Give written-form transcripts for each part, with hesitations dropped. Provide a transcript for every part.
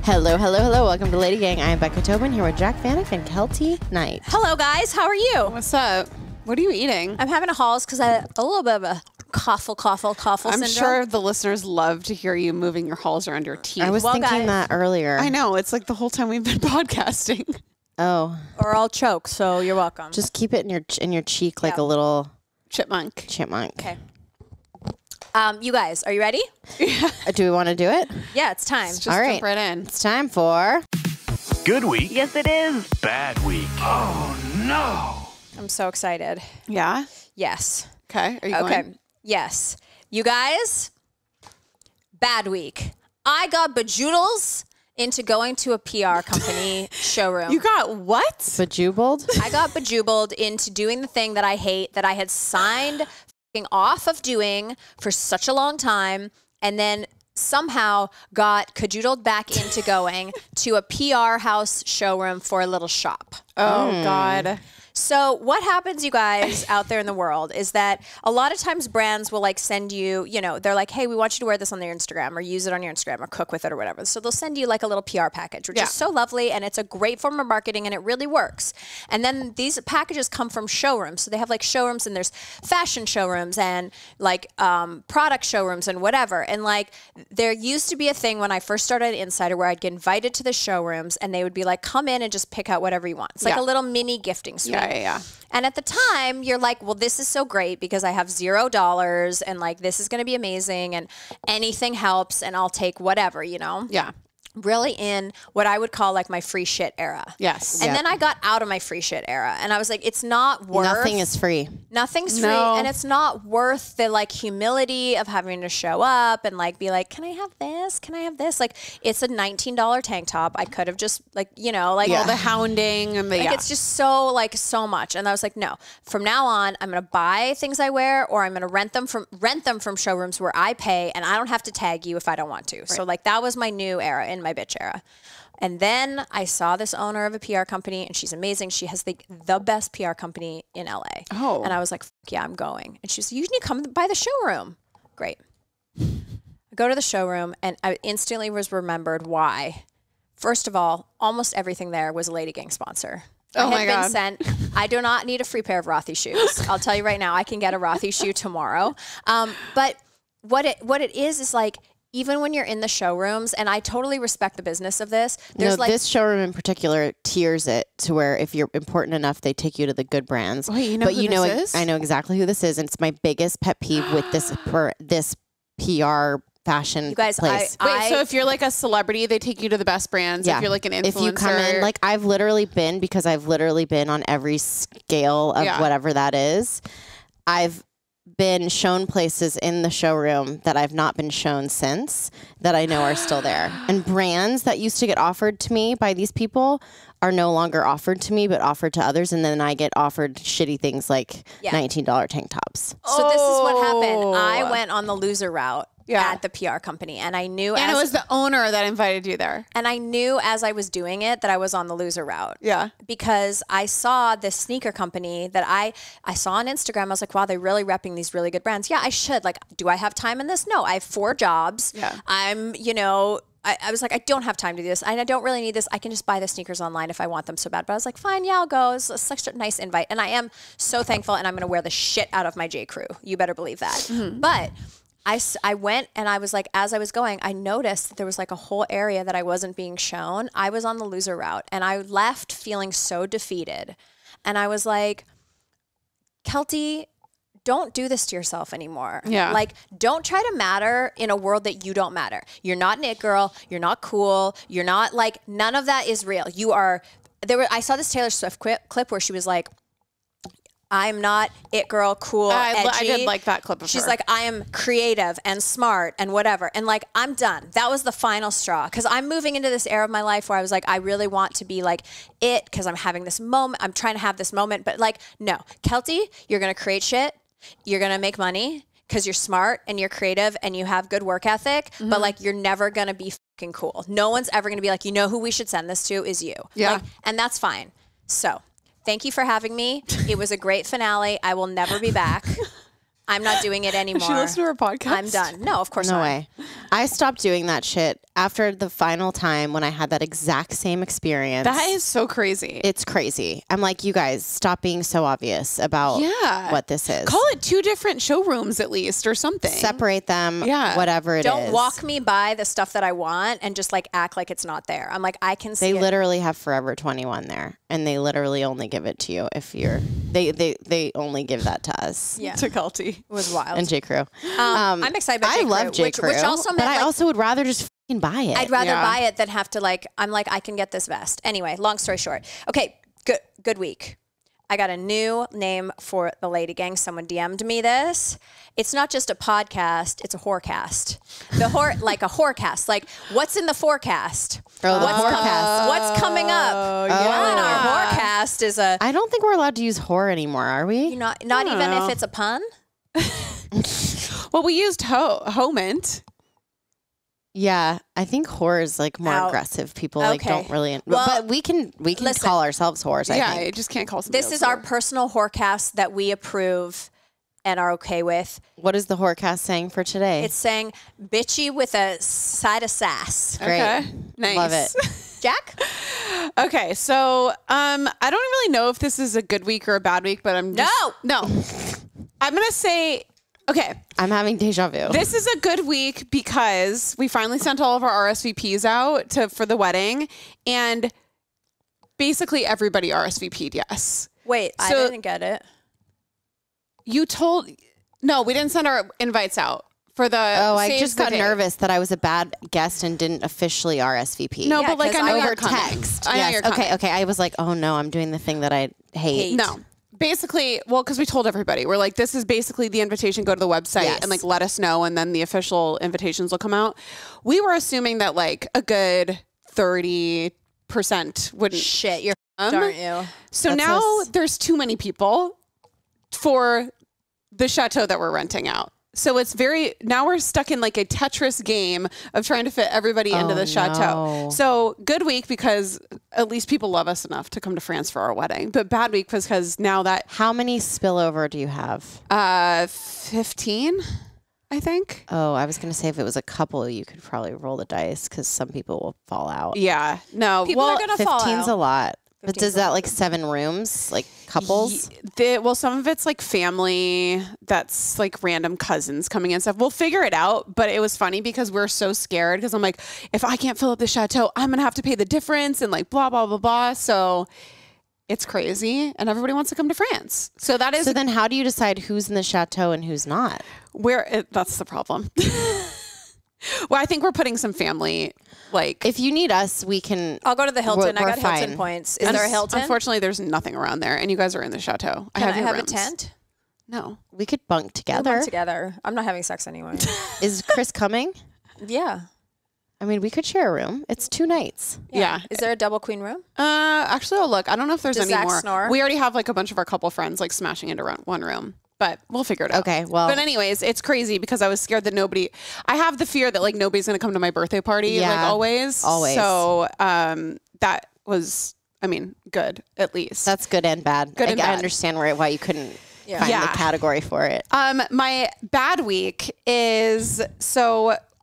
Hello, hello, hello. Welcome to LadyGang. I am Becca Tobin here with Jack Vanek and Kelty Knight. Hello, guys. How are you? What's up? What are you eating? I'm having a Halls because I had a little bit of a coughle syndrome. I'm sure the listeners love to hear you moving your Halls around your teeth. I was thinking guys, that earlier. I know. It's like the whole time we've been podcasting. Oh. Or I'll choke, so you're welcome. Just keep it in your cheek like a little Chipmunk. Okay. You guys, are you ready? Yeah. Do we want to do it? Yeah, it's time. Just All right. jump right in. It's time for... Good week. Yes, it is. Bad week. Oh, no. I'm so excited. Yeah? Yes. Okay. Are you Okay. going? Yes. You guys, bad week. I got bejoodles into going to a PR company showroom. You got what? Bejubeled? I got bejubeled into doing the thing that I hate, that I had signed off of doing for such a long time, and then somehow got cajoled back into going to a PR house showroom for a little shop. Oh, God. So what happens, you guys, out there in the world is that a lot of times brands will like send you, you know, they're like, hey, we want you to wear this on your Instagram or use it on your Instagram or cook with it or whatever. So they'll send you like a little PR package, which is so lovely, and it's a great form of marketing and it really works. And then these packages come from showrooms. So they have like showrooms, and there's fashion showrooms and like product showrooms and whatever. And like there used to be a thing when I first started at Insider where I'd get invited to the showrooms and they would be like, come in and just pick out whatever you want. It's like a little mini gifting suite. Yeah. And at the time, you're like, well, this is so great because I have $0 and like this is going to be amazing and anything helps and I'll take whatever, you know? Yeah. Really in what I would call like my free shit era. Yes. And then I got out of my free shit era and I was like, it's not worth. Nothing is free. Nothing's free. And it's not worth the like humility of having to show up and like be like, can I have this? Can I have this? Like it's a $19 tank top. I could have just like, you know, like all the hounding and the, like it's just so like so much. And I was like, no, from now on, I'm going to buy things I wear or I'm going to rent them from showrooms where I pay and I don't have to tag you if I don't want to. Right. So like that was my new era in my bitch era. And then I saw this owner of a PR company and she's amazing. She has the best PR company in LA. Oh. And I was like, yeah, I'm going. And she was, you need to come by the showroom. Great. I go to the showroom and I instantly was remembered why. First of all, almost everything there was a LadyGang sponsor. Oh I had been sent. I do not need a free pair of Rothy shoes. I'll tell you right now, I can get a Rothy shoe tomorrow. But what it is like, even when you're in the showrooms, and I totally respect the business of this. There's like this showroom in particular tiers it to where if you're important enough, they take you to the good brands. Wait, you know who this is? I know exactly who this is, and it's my biggest pet peeve with this PR fashion you guys, place. Wait, so if you're like a celebrity, they take you to the best brands. Yeah. If you're like an influencer. If you come in, like I've literally been on every scale of whatever that is. I've been shown places in the showroom that I've not been shown since that I know are still there. And brands that used to get offered to me by these people are no longer offered to me, but offered to others. And then I get offered shitty things like $19 tank tops. So this is what happened. I went on the loser route at the PR company, and I knew, and it was the owner that invited you there. And I knew as I was doing it that I was on the loser route. Yeah, because I saw this sneaker company that I saw on Instagram. I was like, wow, they're really repping these really good brands. Yeah, I should. Like, do I have time in this? No, I have 4 jobs. Yeah, I'm, you know. I was like, I don't have time to do this. I don't really need this. I can just buy the sneakers online if I want them so bad. But I was like, fine, yeah, I'll go. It's such a nice invite. And I am so thankful, and I'm going to wear the shit out of my J. Crew. You better believe that. Mm-hmm. But I went, and I was like, as I was going, I noticed that there was like a whole area that I wasn't being shown. I was on the loser route, and I left feeling so defeated. And I was like, Kelty, don't do this to yourself anymore. Yeah. Like, don't try to matter in a world that you don't matter. You're not an it girl. You're not cool. You're not like, none of that is real. You are, I saw this Taylor Swift clip where she was like, I'm not it girl, cool, edgy. I did like that clip of She's her. like, I am creative and smart and whatever. And like, I'm done. That was the final straw. Because I'm moving into this era of my life where I was like, I really want to be like it because I'm having this moment. I'm trying to have this moment. But like, no. Kelty, you're going to create shit. You're going to make money because you're smart and you're creative and you have good work ethic. Mm-hmm. But like, you're never going to be fucking cool. No one's ever going to be like, you know who we should send this to is you. Yeah. Like, and that's fine. So thank you for having me. It was a great finale. I will never be back. I'm not doing it anymore. Does she listen to her podcast? I'm done. No, of course not. No way. I stopped doing that shit after the final time when I had that exact same experience. That is so crazy. It's crazy. I'm like, you guys, stop being so obvious about what this is. Call it 2 different showrooms at least or something. Separate them, Yeah. whatever it is. Don't walk me by the stuff that I want and just like act like it's not there. I'm like, I can see They it. literally have Forever 21 there, and they literally only give it to you if you're. They only give that to us. Yeah. To Kelty. It was wild. And J. Crew. I'm excited about I J. love Crew, J. Crew, which also meant but I like, also would rather just fucking buy it. I'd rather buy it than have to like, I'm like, I can get this vest. Anyway, long story short. Okay, good week. I got a new name for the LadyGang. Someone DM'd me this. It's not just a podcast, it's a whorecast. Like a whorecast. Like, what's in the forecast? Oh, the forecast. What's coming up? Well, in our forecast is a... I don't think we're allowed to use whore anymore, are we? Not even if it's a pun? Well, we used Homant. Yeah, I think whore is like more aggressive. People like don't really. Well, but we can listen, call ourselves whores. I think. I just can't call somebody This is our personal whorecast that we approve and are okay with. What is the whorecast saying for today? It's saying bitchy with a side of sass. Great. Okay. Nice. Love it. Jack? Okay, so I don't really know if this is a good week or a bad week, but I'm just, no. I'm gonna say, okay, I'm having deja vu. this is a good week because we finally sent all of our RSVPs out for the wedding, and basically everybody RSVP'd yes. Wait, I So- didn't get it. No, we didn't send our invites out for the. I just got nervous that I was a bad guest and didn't officially RSVP. No, Yeah, but like 'cause I know I you're over coming. text. I know Yes. you're coming. Okay. I was like, oh no, I'm doing the thing that I hate. No. Basically, well, because we told everybody, we're like, this is basically the invitation. Go to the website Yes. and like let us know, and then the official invitations will come out. We were assuming that like a good 30% wouldn't. Shit, you're aren't you? So That's now so there's too many people for the chateau that we're renting out. So it's now we're stuck in like a Tetris game of trying to fit everybody into the chateau. no. So good week because at least people love us enough to come to France for our wedding. But bad week because now that How many spillover do you have? 15, I think. Oh, I was going to say if it was a couple, you could probably roll the dice because some people will fall out. Yeah. No. People are gonna fall 15's out. a lot. But does that like 7 rooms, like couples? Well, some of it's like family that's like random cousins coming in and stuff. We'll figure it out. But it was funny because we're so scared because I'm like, if I can't fill up the chateau, I'm going to have to pay the difference and like blah, blah, blah, blah. So it's crazy. And everybody wants to come to France. So that is So then how do you decide who's in the chateau and who's not? that's the problem. Well, I think we're putting some family like. If you need us, we can. I'll go to the Hilton. I We're got Hilton fine. points. Is there a Hilton? Unfortunately, there's nothing around there, and you guys are in the chateau. Can I your have rooms. a tent? No. We could bunk We'll together. bunk together. I'm not having sex anyway. Is Chris coming? Yeah. I mean, we could share a room. It's 2 nights. Yeah. Is there a double queen room? Actually, I'll look. I don't know if there's Does any Zach more. snore? We already have like a bunch of our couple friends like smashing into one room, but we'll figure it out. Okay, well. But anyways, it's crazy because I was scared that I have the fear that like nobody's going to come to my birthday party like Yeah, always. always. So that was, I mean, good at least. That's good and bad. Good and I bad. understand why you couldn't find Yeah. the category for it. My bad week is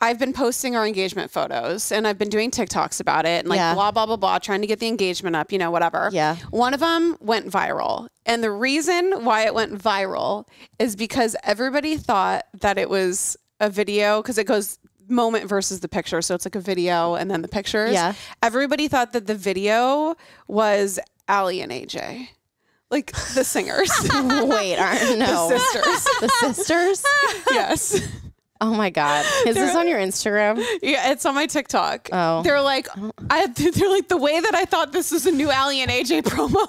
I've been posting our engagement photos and I've been doing TikToks about it and like Yeah. blah, blah, blah, blah, trying to get the engagement up, whatever. Yeah. One of them went viral. And the reason why it went viral is because everybody thought that it was a video because it goes moment versus the picture. So it's like a video and then the pictures. Yeah. Everybody thought that the video was Allie and AJ. Like the singers. Wait, no. The sisters. The sisters? Yes. Oh my God. Is this on your Instagram? Yeah, it's on my TikTok. Oh. They're like, they're like the way that I thought this was a new Allie and AJ promo.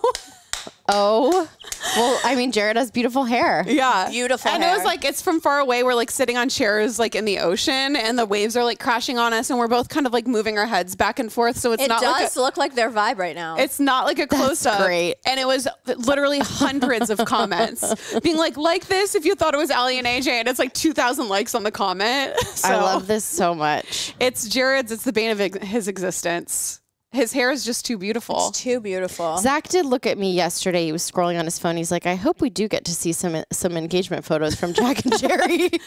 Oh. Well, I mean, Jared has beautiful hair. Yeah. Beautiful And hair. it was like, it's from far away. We're like sitting on chairs like in the ocean and the waves are like crashing on us and we're both kind of like moving our heads back and forth. So it's It not does like look like their vibe right now. it's not like a close up. great. And it was literally hundreds of comments being like this if you thought it was Allie and AJ, and it's like 2,000 likes on the comment. So I love this so much. it's Jared's, it's the bane of his existence. His hair is just too beautiful. It's too beautiful. Zach did look at me yesterday. He was scrolling on his phone. He's like, I hope we do get to see some engagement photos from Jack and Jeri.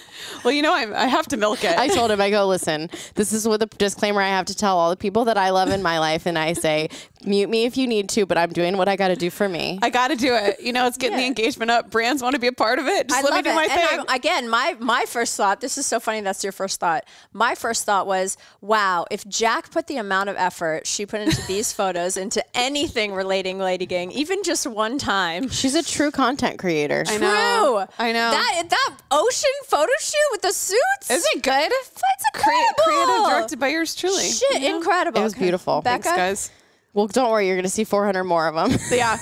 Well, I have to milk it. I told him, I go, listen, this is with a disclaimer I have to tell all the people that I love in my life. And I say, mute me if you need to, but I'm doing what I got to do for me. I got to do it. It's getting the engagement up. Brands want to be a part of it. Just let me do my thing. And again, my first thought, this is so funny that's your first thought. My first thought was, wow, if Jack put the amount of effort she put into these photos, into anything relating LadyGang, even just one time. She's a true content creator. I know. That ocean photo shoot with the suits. Is it good? It's incredible. Creative, directed by yours truly. Shit, incredible. It was beautiful. Becca? Thanks, guys. Well, don't worry. You're going to see 400 more of them. Yeah.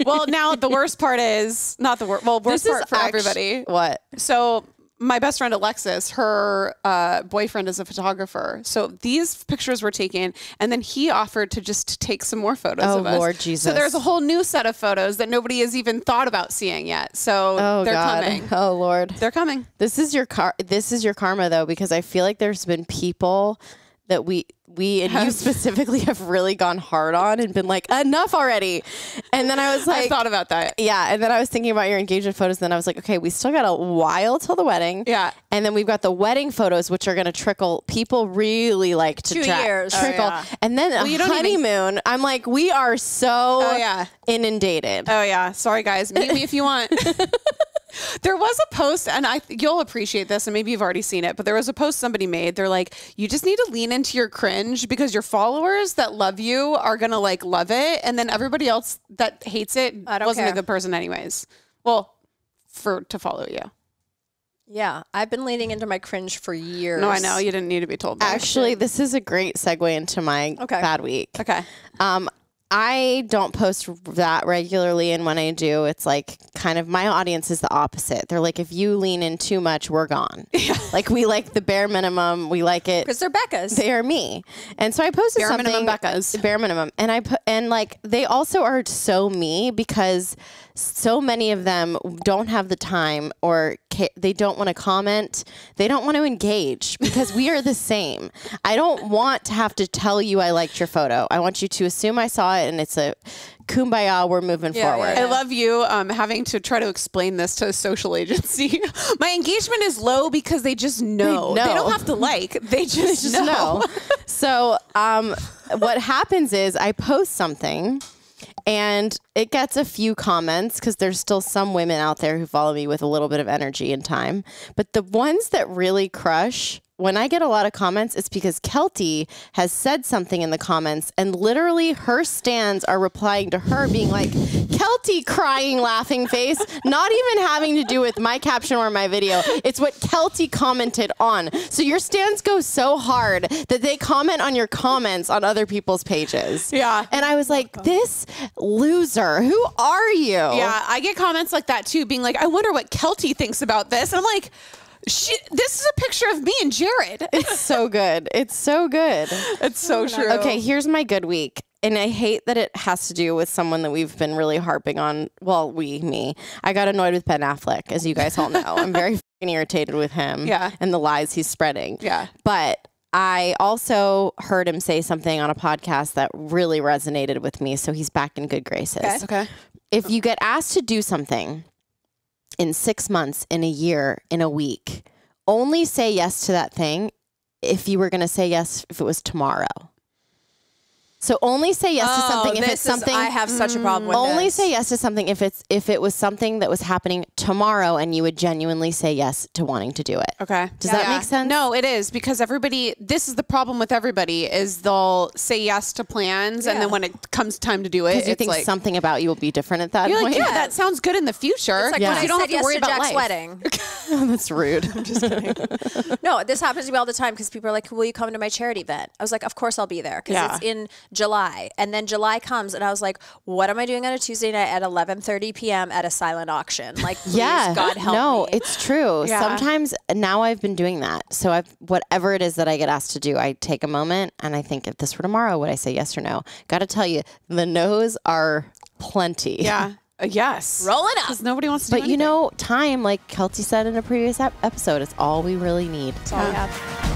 Well, now the worst part is not the worst. Well, worst part for everybody. What? So my best friend Alexis, her boyfriend is a photographer. So these pictures were taken, and then he offered to just take some more photos of us. Oh, Lord Jesus. So there's a whole new set of photos that nobody has even thought about seeing yet. So they're coming. Oh, Lord. They're coming. This is your karma, though, because I feel like there's been people that we and you specifically have really gone hard on and been like, enough already. And then I was like, I thought about that. Yeah. And then I was thinking about your engagement photos. And then I was like, okay, we still got a while till the wedding. Yeah. And then we've got the wedding photos, which are going to trickle. People really like to 2 years. trickle. Oh, yeah. And then a honeymoon. I'm like, we are so inundated. Oh, yeah. Sorry, guys. Meet me if you want. There was a post, and you'll appreciate this, and maybe you've already seen it, but there was a post somebody made. They're like, you just need to lean into your cringe because your followers that love you are going to love it. And then everybody else that hates it wasn't a good person anyways. Well, to follow you. Yeah, I've been leaning into my cringe for years. No, I know. You didn't need to be told that. Actually, this is a great segue into my bad week. Okay. I don't post that regularly, and when I do, it's like kind of my audience is the opposite. They're like, if you lean in too much, we're gone. Like we like the bare minimum. We like it because they're Becca's. They are me, and so I posted bare minimum Becca's. Bare minimum, and like they also are so me because so many of them don't have the time or they don't want to comment. They don't want to engage because we are the same. I don't want to have to tell you I liked your photo. I want you to assume I saw it and it's a kumbaya, we're moving forward. I love you having to try to explain this to a social agency. My engagement is low because they just know. They don't have to like. They just know. So what happens is I post something and it gets a few comments because there's still some women out there who follow me with a little bit of energy and time. But the ones that really crush, when I get a lot of comments, it's because Kelty has said something in the comments and literally her stans are replying to her being like, Kelty crying, laughing face, not even having to do with my caption or my video. It's what Kelty commented on. So your stans go so hard that they comment on your comments on other people's pages. Yeah. And I was like, this loser, who are you? Yeah, I get comments like that too, being like, I wonder what Kelty thinks about this. And I'm like, this is a picture of me and Jared. It's so good. It's so good. It's so true. Okay, here's my good week. And I hate that it has to do with someone that we've been really harping on. Well, me. I got annoyed with Ben Affleck, as you guys all know. I'm very fucking irritated with him and the lies he's spreading. Yeah. But I also heard him say something on a podcast that really resonated with me. So he's back in good graces. Okay. If you get asked to do something in 6 months, in a year, in a week, only say yes to that thing if you were going to say yes if it was tomorrow. So only say yes to something if it's something. I have such a problem with only this. say yes to something if it was something that was happening tomorrow and you would genuinely say yes to wanting to do it. Okay. Does that make sense? No, it is because this is the problem with everybody is they'll say yes to plans and then when it comes time to do it, because you think like, something about you will be different at that you're point. like, yeah, that sounds good in the future. It's like when you don't I have said to worry yes to about Jack's life. wedding. Oh, that's rude. I'm just kidding. No, this happens to me all the time because people are like, will you come to my charity event? I was like, of course I'll be there because it's in July. And then July comes and I was like, what am I doing on a Tuesday night at 11:30 p.m. at a silent auction? Like, please, God help me. No, it's true. Yeah. Sometimes now I've been doing that. So whatever it is that I get asked to do, I take a moment and I think if this were tomorrow, would I say yes or no? Got to tell you, the no's are plenty. Yeah. Yes. Roll it up. Because nobody wants to do But anything. time, like Kelty said in a previous episode, it's all we really need. That's all we have.